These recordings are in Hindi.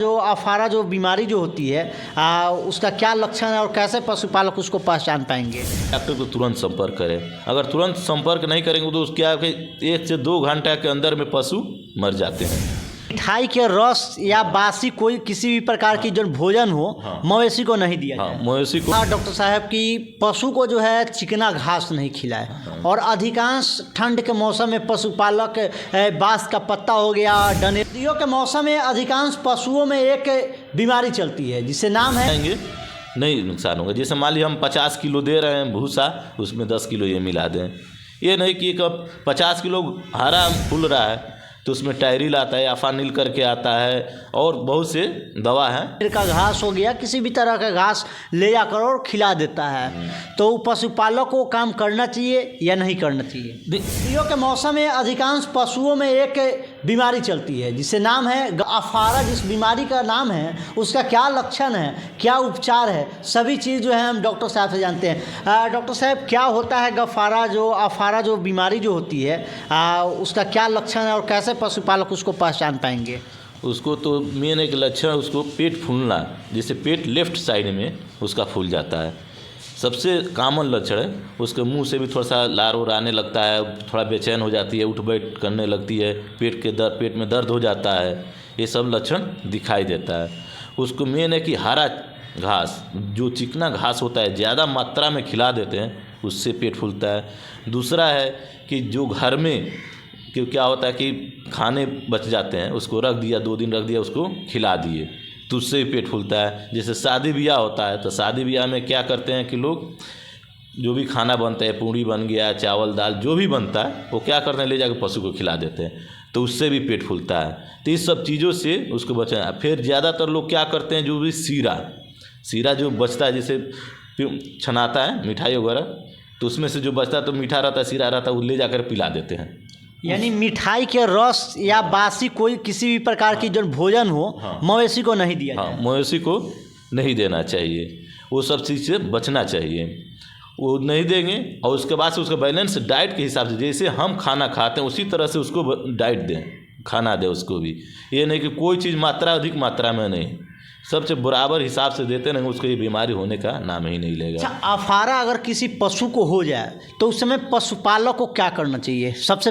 जो अफारा जो बीमारी जो होती है उसका क्या लक्षण है और कैसे पशुपालक उसको पहचान पाएंगे? डॉक्टर को तुरंत संपर्क करें। अगर तुरंत संपर्क नहीं करेंगे तो क्या है कि 1 से 2 घंटा के अंदर में पशु मर जाते हैं। मिठाई के रस या बासी कोई किसी भी प्रकार की जो भोजन हो मवेशी को नहीं दिया जाए। मवेशी को डॉक्टर साहब की पशु को जो है चिकना घास नहीं खिलाए और अधिकांश ठंड के मौसम में पशुपालक बांस का पत्ता हो गया, सर्दियों के मौसम में अधिकांश पशुओं में एक बीमारी चलती है जिससे नाम है नहीं नुकसान होगा। जैसे मान लीजिए हम 50 किलो दे रहे हैं भूसा, उसमें 10 किलो ये मिला दें। ये नहीं कि कब 50 किलो हरा फूल रहा है तो उसमें टायरिल आता है, अफानिल करके आता है और बहुत से दवा है। का घास हो गया, किसी भी तरह का घास ले जाकर और खिला देता है, तो पशुपालक को काम करना चाहिए या नहीं करना चाहिए? सर्दियों के मौसम में अधिकांश पशुओं में एक बीमारी चलती है जिससे नाम है अफारा। जिस बीमारी का नाम है उसका क्या लक्षण है, क्या उपचार है, सभी चीज़ जो है हम डॉक्टर साहब से जानते हैं। डॉक्टर साहब, क्या होता है अफारा जो बीमारी जो होती है उसका क्या लक्षण है और कैसे पशुपालक उसको पहचान पाएंगे? उसको तो मेन एक लक्षण उसको पेट फूलना, जैसे पेट लेफ्ट साइड में उसका फूल जाता है, सबसे कॉमन लक्षण है। उसके मुंह से भी थोड़ा सा लार और आने लगता है, थोड़ा बेचैन हो जाती है, उठ बैठ करने लगती है, पेट में दर्द हो जाता है, ये सब लक्षण दिखाई देता है। उसको मेन है कि हरा घास, जो चिकना घास होता है, ज़्यादा मात्रा में खिला देते हैं, उससे पेट फूलता है। दूसरा है कि जो घर में कि क्या होता है कि खाने बच जाते हैं, उसको रख दिया, 2 दिन रख दिया, उसको खिला दिए, तो उससे भी पेट फूलता है। जैसे शादी ब्याह होता है तो शादी ब्याह में क्या करते हैं कि लोग जो भी खाना बनता है, पूड़ी बन गया, चावल दाल जो भी बनता है, वो क्या करते हैं, ले जाकर पशु को खिला देते हैं, तो उससे भी पेट फूलता है। तो इस सब चीज़ों से उसको बचाना। फिर ज़्यादातर लोग क्या करते हैं, जो भी सीरा जो बचता है, जैसे छनाता है मिठाई वगैरह, तो उसमें से जो बचता है तो मीठा रहता है, सीरा रहता है, वो ले जाकर पिला देते हैं। यानी मिठाई के रस या बासी कोई किसी भी प्रकार की जो भोजन हो मवेशी को नहीं दिया जाए। मवेशी को नहीं देना चाहिए, वो सब चीज़ से बचना चाहिए, वो नहीं देंगे। और उसके बाद से उसका बैलेंस डाइट के हिसाब से, जैसे हम खाना खाते हैं उसी तरह से उसको डाइट दें, खाना दें उसको भी। ये नहीं कि कोई चीज़ अधिक मात्रा में नहीं, सबसे बराबर हिसाब से देते नहीं, उसको ये बीमारी होने का नाम ही नहीं लेगा। अच्छा, अफारा अगर किसी पशु को हो जाए तो उस समय पशुपालक को क्या करना चाहिए? सबसे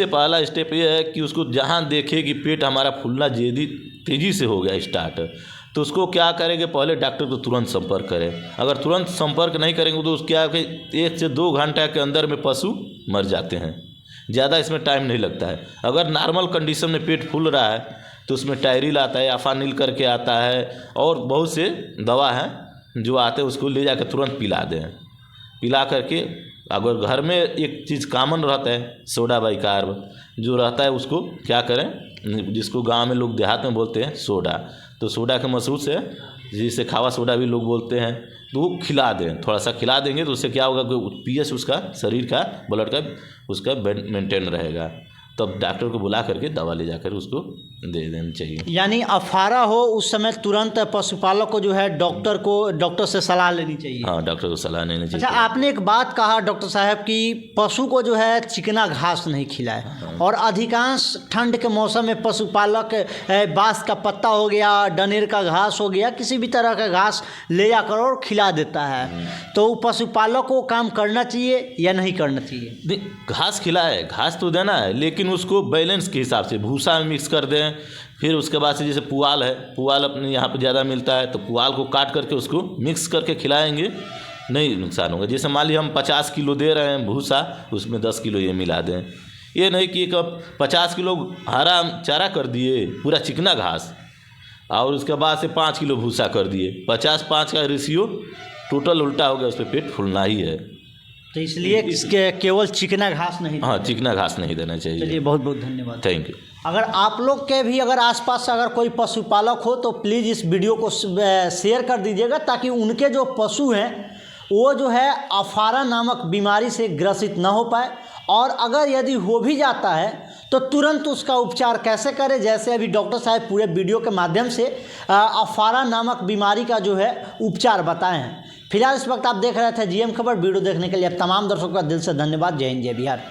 पहला स्टेप ये है कि उसको जहाँ देखे कि पेट हमारा फूलना तेज़ी से हो गया स्टार्ट, तो उसको क्या करेंगे, पहले डॉक्टर को तुरंत संपर्क करें। अगर तुरंत संपर्क नहीं करेंगे तो क्या है कि 1 से 2 घंटा के अंदर में पशु मर जाते हैं, ज़्यादा इसमें टाइम नहीं लगता है। अगर नॉर्मल कंडीशन में पेट फूल रहा है तो उसमें टायरिल आता है, अफानिल करके आता है और बहुत से दवा हैं जो आते हैं, उसको ले जाकर तुरंत पिला दें। पिला करके अगर घर में एक चीज़ कॉमन रहता है, सोडा बाइकार्ब जो रहता है, उसको क्या करें, जिसको गांव में लोग देहात में बोलते हैं सोडा, तो सोडा के मशहूर से जिसे खावा सोडा भी लोग बोलते हैं, तो वो खिला दें। थोड़ा सा खिला देंगे तो उससे क्या होगा कि पीएच उसका शरीर का ब्लड का उसका मेंटेन रहेगा, तब डॉक्टर को बुला करके दवा ले जाकर उसको दे देनी चाहिए। यानी अफारा हो उस समय तुरंत पशुपालक को जो है डॉक्टर से सलाह लेनी चाहिए। हाँ, डॉक्टर को सलाह लेनी चाहिए। अच्छा, आपने एक बात कहा डॉक्टर साहब कि पशु को जो है चिकना घास नहीं खिलाए और अधिकांश ठंड के मौसम में पशुपालक बांस का पत्ता हो गया, डनेर का घास हो गया, किसी भी तरह का घास ले जाकर और खिला देता है, तो पशुपालक को काम करना चाहिए या नहीं करना चाहिए? घास खिलाए, घास तो देना है, लेकिन उसको बैलेंस के हिसाब से भूसा में मिक्स कर दें। फिर उसके बाद से जैसे पुआल है, पुआल अपने यहाँ पे ज़्यादा मिलता है, तो पुआल को काट करके उसको मिक्स करके खिलाएंगे, नहीं नुकसान होगा। जैसे मान लीजिए हम 50 किलो दे रहे हैं भूसा, उसमें 10 किलो ये मिला दें। ये नहीं कि कब 50 किलो हरा चारा कर दिए, पूरा चिकना घास, और उसके बाद से 5 किलो भूसा कर दिए, 50-5 का रेशियो टोटल उल्टा हो गया, उस पर पेट फूलना ही है। तो इसलिए केवल चिकना घास नहीं, चिकना घास नहीं देना चाहिए। चलिए, बहुत बहुत धन्यवाद। Thank you. अगर आप लोग के भी अगर आसपास अगर कोई पशुपालक हो तो प्लीज़ इस वीडियो को शेयर कर दीजिएगा, ताकि उनके जो पशु हैं वो जो है अफारा नामक बीमारी से ग्रसित न हो पाए, और अगर यदि हो भी जाता है तो तुरंत उसका उपचार कैसे करें, जैसे अभी डॉक्टर साहब पूरे वीडियो के माध्यम से अफारा नामक बीमारी का जो है उपचार बताए हैं। फिलहाल इस वक्त आप देख रहे थे जीएम खबर। वीडियो देखने के लिए अब तमाम दर्शकों का दिल से धन्यवाद। जय हिंद, जय बिहार।